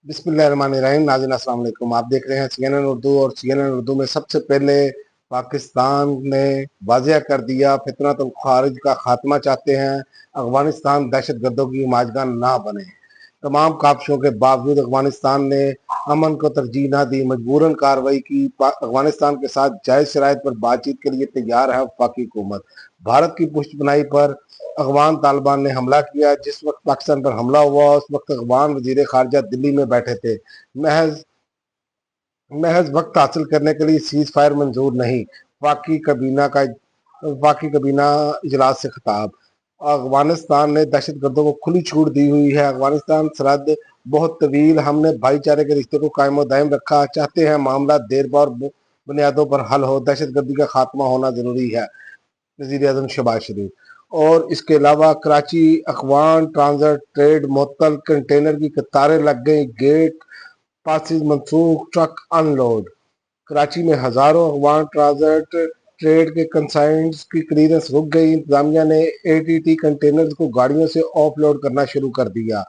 बिस्मिल्लाहिर्रहमानिर्रहीम। नाज़रीन अस्सलाम वालेकुम। आप देख रहे हैं CNN उर्दू, और CNN उर्दू में सबसे पहले पाकिस्तान ने वाज़ेह कर दिया फितनतुल खारिज का खात्मा चाहते हैं। अफगानिस्तान दहशत गर्दों की हिमायतगार ना बने। तमाम काबशों के बावजूद अफगानिस्तान ने अमन को तरजीह न दी, मजबूरन कार्रवाई की। अफगानिस्तान के साथ जायज़ शराइत पर बातचीत के लिए तैयार है वफाकी हुकूमत। भारत की पुष्टबनाई पर अफगान तालिबान ने हमला किया। जिस वक्त पाकिस्तान पर हमला हुआ उस वक्त अफगान वजीर खारजा दिल्ली में बैठे थे। महज महज वक्त हासिल करने के लिए सीज फायर मंजूर नहीं। वफाकी कबीना इजलास से खिताब। अफगानिस्तान ने दहशत गर्दों को खुली छूट दी हुई है। अफगानिस्तान सरहद बहुत तवील, हमने भाईचारे के रिश्ते को कायम दायम रखा, चाहते हैं मामला देरपा और बुनियादों पर हल हो। दहशत गर्दी का खात्मा होना जरूरी है, वजीर आजम शहबाज शरीफ। और इसके अलावा कराची अफगान ट्रांजिट ट्रेड मुअत्तल, कंटेनर की कतारें लग गई, गेट पासिस मनसूख, ट्रक अनलोड। कराची में हजारों अफगान ट्रांजिट ट्रेड के कंसाइंस की क्लियरेंस रुक गई। इंतजामिया ने ATT कंटेनर्स को गाड़ियों से ऑफलोड करना शुरू कर दिया।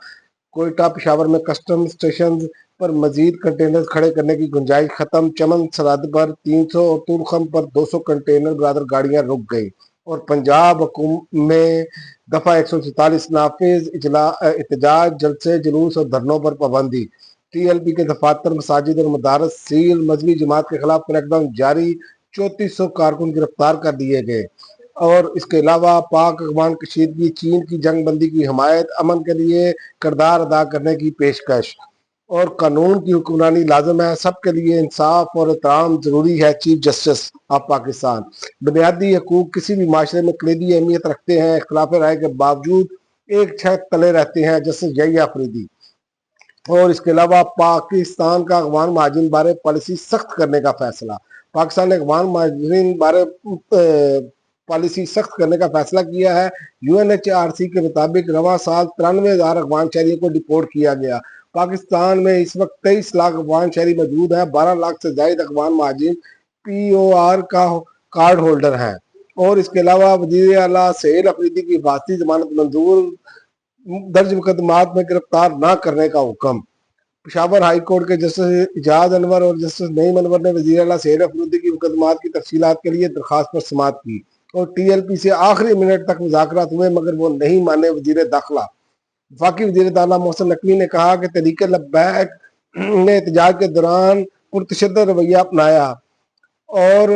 कोयटा पेशावर में कस्टम स्टेशन पर मजीद कंटेनर खड़े करने की गुंजाइश खत्म। चमन सरहद पर 300 और तुरखम पर 200 कंटेनर बरादर गाड़ियां रुक गई। और पंजाब में दफा 144 नाफिज, एहतजाज, जलसे जुलूस और धरनों पर पाबंदी। TLP के दफातर, मसाजिद और मदारस सील। मजहबी जमात के खिलाफ क्रैकडाउन जारी, 3400 कारकुन गिरफ्तार कर दिए गए। और इसके अलावा पाक अफगान कशीदगी, चीन की जंग बंदी की हिमायत, अमन के लिए किरदार अदा करने की पेशकश। और कानून की हुक्मरानी लाजम है, सबके लिए इंसाफ और एहतराम जरूरी है। Chief justice of Pakistan. बुनियादी हकूक किसी भी माशरे में कलीदी अहमियत रखते हैं। इख्तलाफ राय के बावजूद एक छत तले रहते हैं। जस्टिस यहिया अफरीदी। और इसके अलावा पाकिस्तान का अफगान महाजिन बारे पॉलिसी सख्त करने का फैसला। पाकिस्तान ने अफगान महाजिन बारे पॉलिसी सख्त करने का फैसला किया है। UNHRC के मुताबिक रवा साल 93,000 अफगान शहरियों को डिपोर्ट किया गया। पाकिस्तान में इस वक्त 23 लाख अफगान शहरी मौजूद हैं। 12 लाख से ज्यादा अफगान महाजिन POR का कार्ड होल्डर हैं। और इसके अलावा वजीर आला सहेल अफरीदी की हिफाजती जमानत मंजूर, दर्ज मुकदमात में गिरफ्तार न करने का हुक्म। पेशावर हाई कोर्ट के जस्टिस इजाज अनवर और जस्टिस नईम अनवर ने वजीर आला सहेल अफरीदी की मुकदमात की तफसीलात के लिए दरखास्त पर समाअत की। और TLP से आखिरी मिनट तक मुज़ाकरात हुए, मगर वो नहीं माने वजीर दाखिला। वफाकी वजीर दाखिला मोहसिन नकवी ने कहा कि तहरीक लब्बैक ने एहतजाज के दौरान पुरतशद्दुद रवैया अपनाया और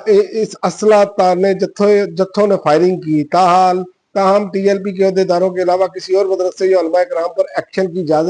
इस असला ताने जत्थों ने फायरिंग की। ताहम TLP के अहदेदारों के अलावा किसी और मदरसे या उलमाए कराम पर एक्शन की इजाजत